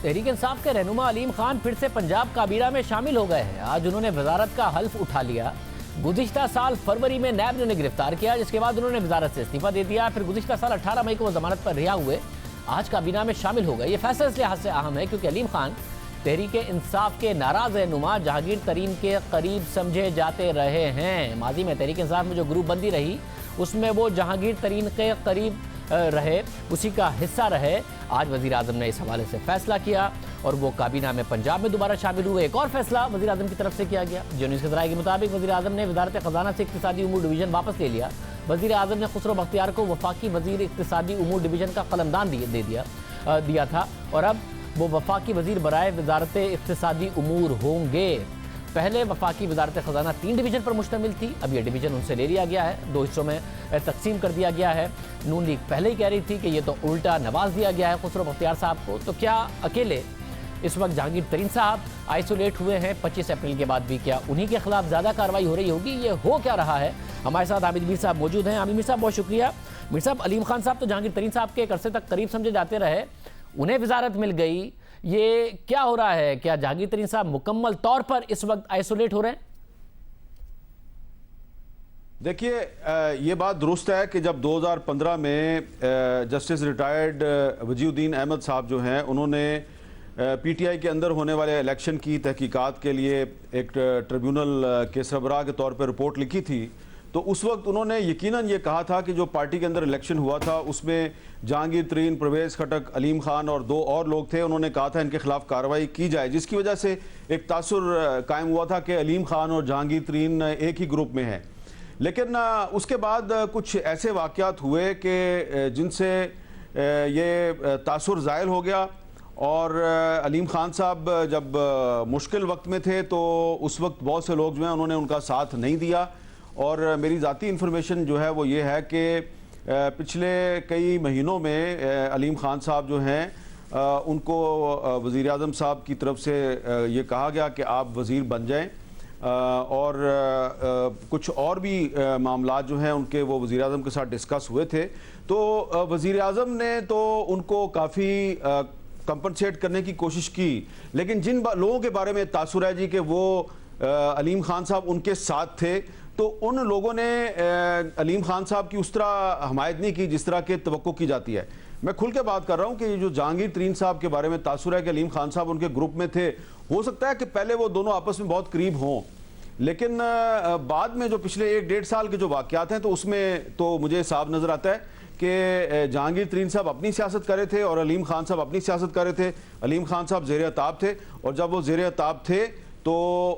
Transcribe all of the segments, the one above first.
तहरीक इंसाफ के रहनुमा अलीम खान फिर से पंजाब काबीना में शामिल हो गए हैं। आज उन्होंने वजारत का हल्फ उठा लिया। गुज़िश्ता साल फरवरी में नैब ने उन्हें गिरफ्तार किया, जिसके बाद उन्होंने वजारत से इस्तीफा दे दिया। फिर गुज़िश्ता साल 18 मई को वो जमानत पर रिहा हुए, आज काबीना में शामिल हो गए। ये फैसला इस लिहाज से अहम है क्योंकि अलीम खान तहरीक इंसाफ के नाराज रहनुमा जहांगीर तरीन के करीब समझे जाते रहे हैं। माजी में तहरीक इंसाफ में जो ग्रुप बंदी रही उसमें वो जहांगीर तरीन के करीब रहे, उसी का हिस्सा रहे। आज वज़ीर आज़म ने इस हवाले से फैसला किया और वो काबीना में पंजाब में दोबारा शामिल हुए। एक और फैसला वज़ीर आज़म की तरफ से किया गया। जियो न्यूज़ के ज़राए के मुताबिक वज़ीर आज़म ने वज़ारत ख़ज़ाना से इक़्तिसादी उमूर डिवीज़न वापस ले लिया। वज़ीर आज़म ने खुसरो बख्तियार को वफाकी वज़ीर इक़्तिसादी उमूर डिवीज़न का कलमदान दिया था और अब वो वफाकी वज़ीर बराए वज़ारत इक़्तिसादी उमूर होंगे। पहले वफाकी वज़ारत ख़ज़ाना 3 डिवीज़न पर मुश्तमिल थी, अब ये डिवीज़न उनसे ले लिया गया है, 2 हिस्सों में तकसीम कर दिया गया है। नून लीग पहले ही कह रही थी कि ये तो उल्टा नवाज दिया गया है खुसरो बख्तियार साहब को। तो क्या अकेले इस वक्त जहांगीर तरीन साहब आइसोलेट हुए हैं 25 अप्रैल के बाद भी? क्या उन्हीं के खिलाफ ज़्यादा कार्रवाई हो रही होगी? ये हो क्या रहा है? हमारे साथ आबिद मीर साहब मौजूद हैं। आबिद मीर साहब बहुत शुक्रिया। मीर साहब, अलीम खान साहब तो जहांगीर तरीन साहब के एक अरसे तक करीब समझे जाते रहे, उन्हें वजारत मिल गई, ये क्या हो रहा है? क्या जहांगीर तरीन साहब मुकम्मल तौर पर इस वक्त आइसोलेट हो रहे हैं? देखिए, ये बात दुरुस्त है कि जब 2015 में जस्टिस रिटायर्ड वजीउद्दीन अहमद साहब जो हैं, उन्होंने पीटीआई के अंदर होने वाले इलेक्शन की तहकीकात के लिए एक ट्रिब्यूनल के सरबराह के तौर पर रिपोर्ट लिखी थी, तो उस वक्त उन्होंने यकीनन ये कहा था कि जो पार्टी के अंदर इलेक्शन हुआ था उसमें जहांगीर तरीन, परवेज़ खटक, अलीम खान और 2 और लोग थे। उन्होंने कहा था इनके खिलाफ कार्रवाई की जाए, जिसकी वजह से एक तासुर कायम हुआ था कि अलीम खान और जहांगीर तरीन एक ही ग्रुप में हैं। लेकिन उसके बाद कुछ ऐसे वाक़यात हुए कि जिनसे ये तासुर ज़ायल हो गया और अलीम खान साहब जब मुश्किल वक्त में थे तो उस वक्त बहुत से लोग जो हैं उन्होंने उनका साथ नहीं दिया। और मेरी ज़ाती इन्फॉर्मेशन जो है वो ये है कि पिछले कई महीनों में अलीम खान साहब जो हैं उनको वज़ीर आज़म साहब की तरफ से ये कहा गया कि आप वज़ीर बन जाएं और कुछ और भी मामलात जो हैं उनके वो वज़ीर आज़म के साथ डिस्कस हुए थे। तो वज़ीर आज़म ने तो उनको काफ़ी कंपनसेट करने की कोशिश की, लेकिन जिन लोगों के बारे में तासुर है जी कि वो अलीम खान साहब उनके साथ थे, तो उन लोगों ने अलीम खान साहब की उस तरह हमायत नहीं की जिस तरह के तवक्को की जाती है। मैं खुल के बात कर रहा हूँ कि जो जहांगीर तरीन साहब के बारे में तासुर है कि अलीम खान साहब उनके ग्रुप में थे, हो सकता है कि पहले वो दोनों आपस में बहुत करीब हों, लेकिन बाद में जो पिछले 1-1.5 साल के जो वाक़यात हैं तो उसमें तो मुझे साफ नज़र आता है कि जहांगीर तरीन साहब अपनी सियासत कर रहे थे और अलीम खान साहब अपनी सियासत कर रहे थे। अलीम खान साहब ज़ेर अताब थे और जब वो ज़ेर अताब थे तो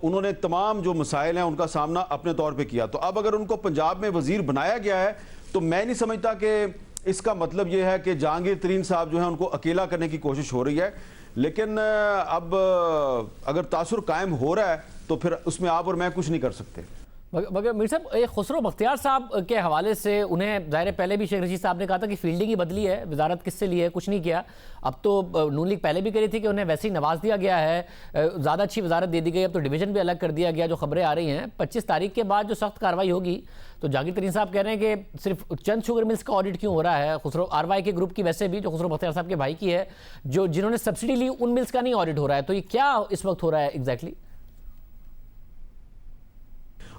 उन्होंने तमाम जो मसाइल हैं उनका सामना अपने तौर पे किया। तो अब अगर उनको पंजाब में वज़ीर बनाया गया है तो मैं नहीं समझता कि इसका मतलब ये है कि जहांगीर तरीन साहब जो है उनको अकेला करने की कोशिश हो रही है। लेकिन अब अगर तासुर कायम हो रहा है तो फिर उसमें आप और मैं कुछ नहीं कर सकते। मगर मीर साहब, एक खुसरो बख्तियार साहब के हवाले से उन्हें ज़ाहिर पहले भी शेख रशीद साहब ने कहा था कि फील्डिंग ही बदली है, वजारत किससे ली है, कुछ नहीं किया। अब तो नून लीग पहले भी कह रही थी कि उन्हें वैसे ही नवाज दिया गया है, ज़्यादा अच्छी वजारत दे दी गई, अब तो डिवीज़न भी अलग कर दिया गया। जो खबरें आ रही हैं 25 तारीख के बाद जो सख्त कार्रवाई होगी, तो जहांगीर तरीन साहब कह रहे हैं कि सिर्फ चंद शुगर मिल्स का ऑडिट क्यों हो रहा है, खुसरो RY के ग्रुप की वैसे भी जो खुसरो बख्तियार साहब के भाई की है, जो जिन्होंने सब्सिडी ली उन मिल्स का नहीं ऑडिट हो रहा है। तो ये क्या इस वक्त हो रहा है एग्जैक्टली?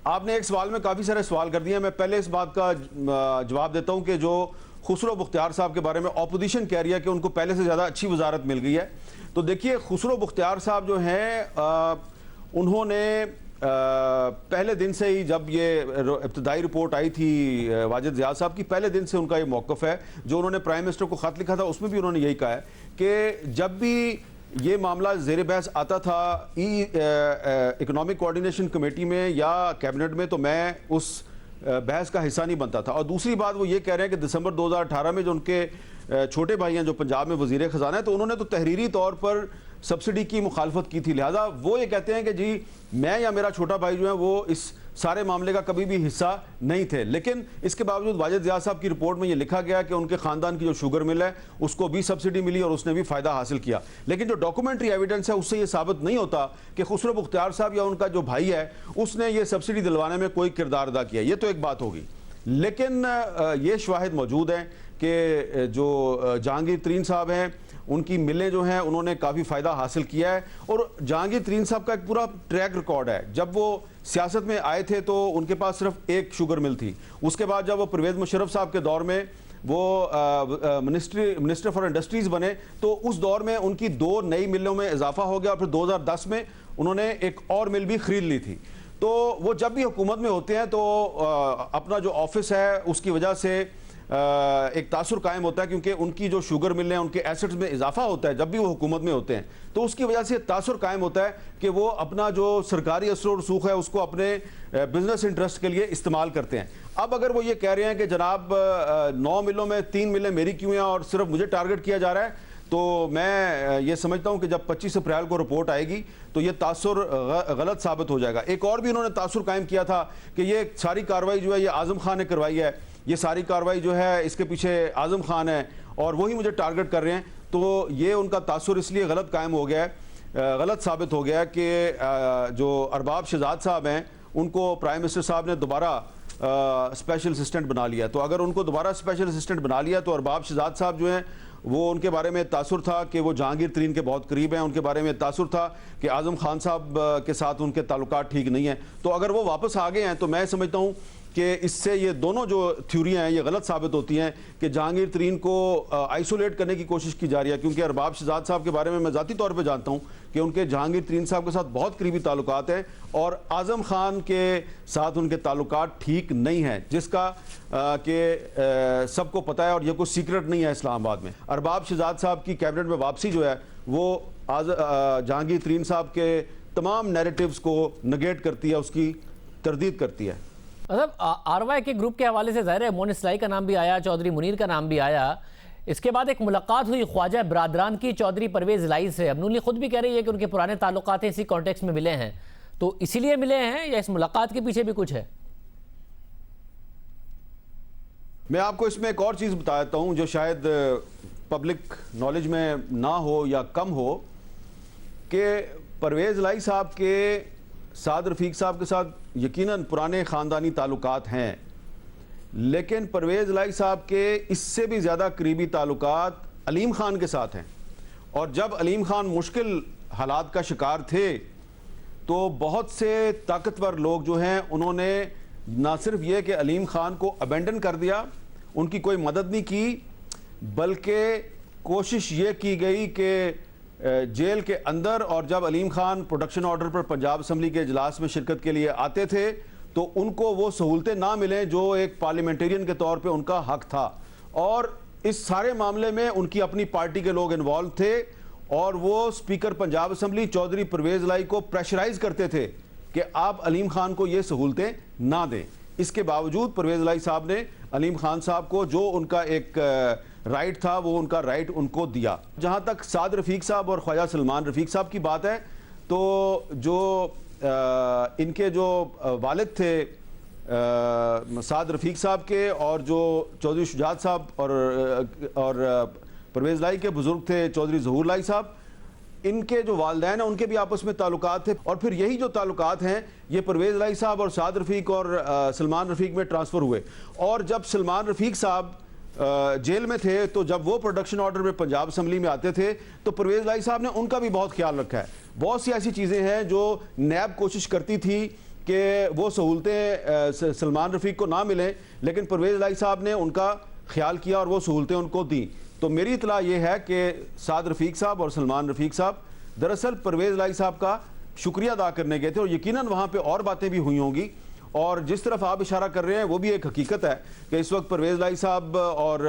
आपने एक सवाल में काफ़ी सारे सवाल कर दिए। मैं पहले इस बात का जवाब देता हूं कि जो खुसरो बख्तियार साहब के बारे में ऑपोजिशन कह रही है कि उनको पहले से ज़्यादा अच्छी वजारत मिल गई है, तो देखिए खुसरो बख्तियार साहब जो हैं उन्होंने पहले दिन से ही, जब ये इब्तदाई रिपोर्ट आई थी वाजिद ज़िया साहब की, पहले दिन से उनका ये मौक़िफ़ है। जो उन्होंने प्राइम मिनिस्टर को ख़त लिखा था उसमें भी उन्होंने यही कहा है कि जब भी ये मामला ज़ेर बहस आता था इकोनॉमिक कोऑर्डिनेशन कमेटी में या कैबिनेट में, तो मैं उस बहस का हिस्सा नहीं बनता था। और दूसरी बात वो ये कह रहे हैं कि दिसंबर 2018 में जो उनके छोटे भाई हैं जो पंजाब में वज़ीर ख़ज़ाना है, तो उन्होंने तो तहरीरी तौर पर सब्सिडी की मुखालफत की थी, लिहाजा वो ये कहते हैं कि जी मैं या मेरा छोटा भाई जो है वो इस सारे मामले का कभी भी हिस्सा नहीं थे। लेकिन इसके बावजूद वाजिद ज़िया साहब की रिपोर्ट में ये लिखा गया कि उनके ख़ानदान की जो शुगर मिल है उसको भी सब्सिडी मिली और उसने भी फ़ायदा हासिल किया। लेकिन जो डॉक्यूमेंट्री एविडेंस है उससे ये साबित नहीं होता कि खुसरो बख्तियार साहब या उनका जो भाई है उसने ये सब्सिडी दिलवाने में कोई किरदार अदा किया। ये तो एक बात होगी, लेकिन ये शवाहिद मौजूद हैं कि जो जहांगीर तरीन साहब हैं उनकी मिलें जो हैं उन्होंने काफ़ी फ़ायदा हासिल किया है। और जहांगीर तरीन साहब का एक पूरा ट्रैक रिकॉर्ड है। जब वो सियासत में आए थे तो उनके पास सिर्फ एक शुगर मिल थी। उसके बाद जब वो परवेज़ मुशर्रफ साहब के दौर में वो मिनिस्टर फॉर इंडस्ट्रीज़ बने तो उस दौर में उनकी 2 नई मिलों में इजाफा हो गया और फिर 2010 में उन्होंने एक और मिल भी खरीद ली थी। तो वो जब भी हुकूमत में होते हैं तो अपना जो ऑफिस है उसकी वजह से एक तासुर कायम होता है, क्योंकि उनकी जो शुगर मिल हैं उनके एसेट्स में इजाफा होता है जब भी वो हुकूमत में होते हैं। तो उसकी वजह से तासुर कायम होता है कि वो अपना जो सरकारी असर और रसूख है उसको अपने बिजनेस इंटरेस्ट के लिए इस्तेमाल करते हैं। अब अगर वो ये कह रहे हैं कि जनाब 9 मिलों में 3 मिलें मेरी क्यों हैं और सिर्फ मुझे टारगेट किया जा रहा है, तो मैं ये समझता हूं कि जब 25 अप्रैल को रिपोर्ट आएगी तो ये तासुर गलत साबित हो जाएगा। एक और भी उन्होंने तासुर कायम किया था कि ये सारी कार्रवाई जो है ये आज़म खान ने करवाई है, ये सारी कार्रवाई जो है इसके पीछे आज़म खान है और वही मुझे टारगेट कर रहे हैं। तो ये उनका तासुर इसलिए गलत कायम हो गया है, गलत साबित हो गया है कि जो अरबाब शहजाद साहब हैं उनको प्राइम मिनिस्टर साहब ने दोबारा स्पेशल असिस्टेंट बना लिया। तो अगर उनको दोबारा स्पेशल असिस्टेंट बना लिया तो अरबाब शहजाद साहब जो हैं वो उनके बारे में तासुर था कि वो जहांगीर तरीन के बहुत करीब हैं, उनके बारे में तासुर था कि आज़म खान साहब के साथ उनके ताल्लुकात ठीक नहीं हैं। तो अगर वो वापस आ गए हैं तो मैं समझता हूँ कि इससे ये दोनों जो थ्योरियाँ हैं ये गलत साबित होती हैं कि जहांगीर तरीन को आइसोलेट करने की कोशिश की जा रही है। क्योंकि अरबाब शहजाद साहब के बारे में मैं ज़ाती तौर पे जानता हूँ कि उनके जहांगीर तरीन साहब के साथ बहुत करीबी ताल्लुकात हैं और आज़म खान के साथ उनके ताल्लुकात ठीक नहीं हैं, जिसका कि सबको पता है और ये कोई सीक्रेट नहीं है इस्लामाबाद में। अरबाब शहजाद साहब की कैबिनेट में वापसी जो है वो जहांगीर तरीन साहब के तमाम नैरेटिव्स को नेगेट करती है, उसकी तरदीद करती है। मतलब आरवाई के ग्रुप के हवाले से ज़ाहिर है मोइन इस्लाही का नाम भी आया, चौधरी मुनीर का नाम भी आया। इसके बाद एक मुलाकात हुई ख्वाजा बरादरान की चौधरी परवेज़ इलाही से। अबनुल्ली खुद भी कह रही है कि उनके पुराने ताल्लुकात इसी कॉन्टेक्स्ट में मिले हैं, तो इसीलिए मिले हैं या इस मुलाकात के पीछे भी कुछ है? मैं आपको इसमें एक और चीज़ बता देता हूँ जो शायद पब्लिक नॉलेज में ना हो या कम हो, कि परवेज़ इलाही साहब के साद रफ़ीक साहब के साथ यकीनन पुराने ख़ानदानी ताल्लुकात हैं, लेकिन परवेज़ इलाही साहब के इससे भी ज़्यादा करीबी ताल्लुकात अलीम ख़ान के साथ हैं। और जब अलीम ख़ान मुश्किल हालात का शिकार थे तो बहुत से ताकतवर लोग जो हैं उन्होंने ना सिर्फ ये कि अलीम ख़ान को अबेंडन कर दिया, उनकी कोई मदद नहीं की, बल्कि कोशिश ये की गई कि जेल के अंदर और जब अलीम ख़ान प्रोडक्शन ऑर्डर पर पंजाब असम्बली के इजलास में शिरकत के लिए आते थे तो उनको वो सहूलतें ना मिलें जो एक पार्लियामेंटेरियन के तौर पे उनका हक था। और इस सारे मामले में उनकी अपनी पार्टी के लोग इन्वॉल्व थे और वो स्पीकर पंजाब असम्बली चौधरी परवेज़ इलाही को प्रेशराइज करते थे कि आप अलीम ख़ान को ये सहूलतें ना दें। इसके बावजूद परवेज़ इलाही साहब ने अलीम ख़ान साहब को जो उनका एक राइट था वो उनका राइट उनको दिया। जहाँ तक साद रफ़ीक साहब और ख्वाजा सलमान रफ़ीक साहब की बात है तो जो इनके जो वालिद थे साद रफ़ीक साहब के और जो चौधरी शुजात साहब और परवेज़ इलाही के बुज़ुर्ग थे चौधरी ज़हूर इलाही साहब, इनके जो वालिदैन हैं उनके भी आपस में ताल्लुकात थे। और फिर यही जो ताल्लुकात हैं ये परवेज़ इलाही साहब और साद रफ़ीक और सलमान रफ़ीक में ट्रांसफ़र हुए। और जब सलमान रफ़ीक साहब जेल में थे तो जब वो प्रोडक्शन ऑर्डर में पंजाब असम्बली में आते थे तो परवेज़ इलाही साहब ने उनका भी बहुत ख्याल रखा है। बहुत सी ऐसी चीज़ें हैं जो नैब कोशिश करती थी कि वो सहूलतें सलमान रफ़ीक को ना मिलें, लेकिन परवेज़ इलाही साहब ने उनका ख्याल किया और वो सहूलतें उनको दी। तो मेरी इतला ये है कि साद रफ़ीक साहब और सलमान रफ़ीक साहब दरअसल परवेज़ इलाही साहब का शुक्रिया अदा करने गए थे और यकीनन वहाँ पर और बातें भी हुई होंगी। और जिस तरफ आप इशारा कर रहे हैं वो भी एक हकीकत है कि इस वक्त परवेज़ इलाही साहब और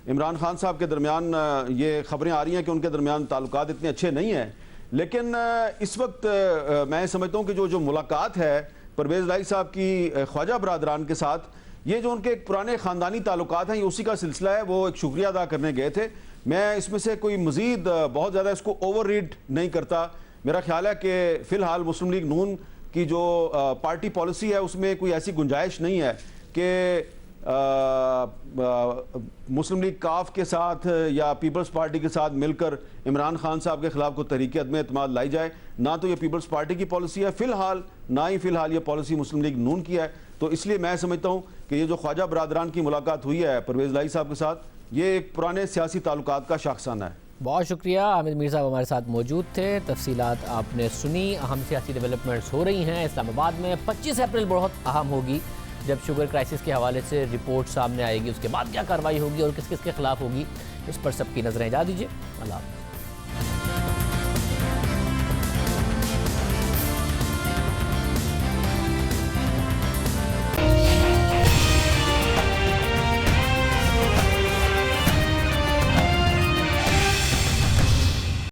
इमरान खान साहब के दरमियान ये खबरें आ रही हैं कि उनके दरमियान ताल्लुकात इतने अच्छे नहीं हैं। लेकिन इस वक्त मैं समझता हूँ कि जो मुलाकात है परवेज़ इलाही साहब की ख्वाजा बरादरान के साथ, ये जो उनके एक पुराने ख़ानदानी ताल्लुकात हैं ये उसी का सिलसिला है। वो एक शुक्रिया अदा करने गए थे। मैं इसमें से कोई मज़ीद बहुत ज़्यादा इसको ओवर रीड नहीं करता। मेरा ख्याल है कि फ़िलहाल मुस्लिम लीग नून की जो पार्टी पॉलिसी है उसमें कोई ऐसी गुंजाइश नहीं है कि मुस्लिम लीग काफ के साथ या पीपल्स पार्टी के साथ मिलकर इमरान खान साहब के खिलाफ को तहरीक अदम एतमाद लाई जाए। ना तो ये पीपल्स पार्टी की पॉलिसी है फ़िलहाल, ना ही फ़िलहाल ये पॉलिसी मुस्लिम लीग नून की है। तो इसलिए मैं समझता हूँ कि ये जो ख्वाजा बरादरान की मुलाकात हुई है परवेज़ इलाही साहब के साथ, ये एक पुराने सियासी ताल्लुकात का शाखसाना है। बहुत शुक्रिया। आमिर मीर साहब हमारे साथ मौजूद थे। तफसीलात आपने सुनी। अहम सियासी डेवलपमेंट्स हो रही हैं इस्लामाबाद में। 25 अप्रैल बहुत अहम होगी जब शुगर क्राइसिस के हवाले से रिपोर्ट सामने आएगी। उसके बाद क्या कार्रवाई होगी और किस किस के खिलाफ होगी, इस पर सबकी नजरें जा दीजिए। अल्लाह हाफ़िज़।